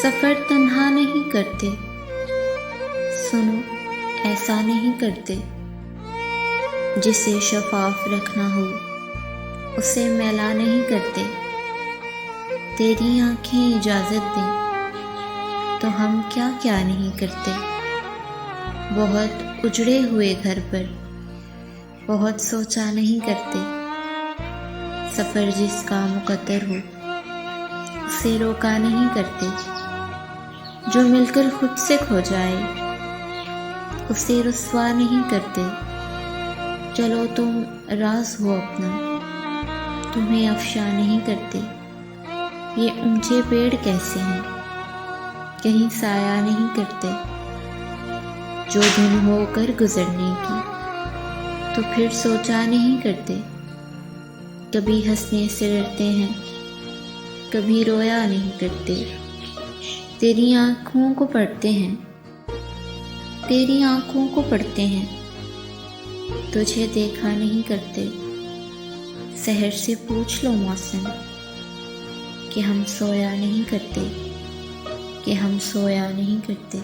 سفر تنہا نہیں کرتے، سنو ایسا نہیں کرتے۔ جسے شفاف رکھنا ہو اسے میلا نہیں کرتے۔ تیری آنکھیں اجازت دیں تو ہم کیا کیا نہیں کرتے۔ بہت اجڑے ہوئے گھر پر بہت سوچا نہیں کرتے۔ سفر جس کا مقدر ہو اسے روکا نہیں کرتے۔ جو مل کر خود سے کھو جائے اسے رسوا نہیں کرتے۔ چلو تم راز ہو اپنا، تمہیں افشا نہیں کرتے۔ یہ اونچے پیڑ کیسے ہیں کہیں سایہ نہیں کرتے۔ جو دن ہو کر گزرنے کی تو پھر سوچا نہیں کرتے۔ کبھی ہنسنے سے ڈرتے ہیں کبھی رویا نہیں کرتے۔ تیری آنکھوں کو پڑھتے ہیں، تیری آنکھوں کو پڑھتے ہیں، تجھے دیکھا نہیں کرتے۔ سحر سے پوچھ لو موسم کہ ہم سویا نہیں کرتے، کہ ہم سویا نہیں کرتے۔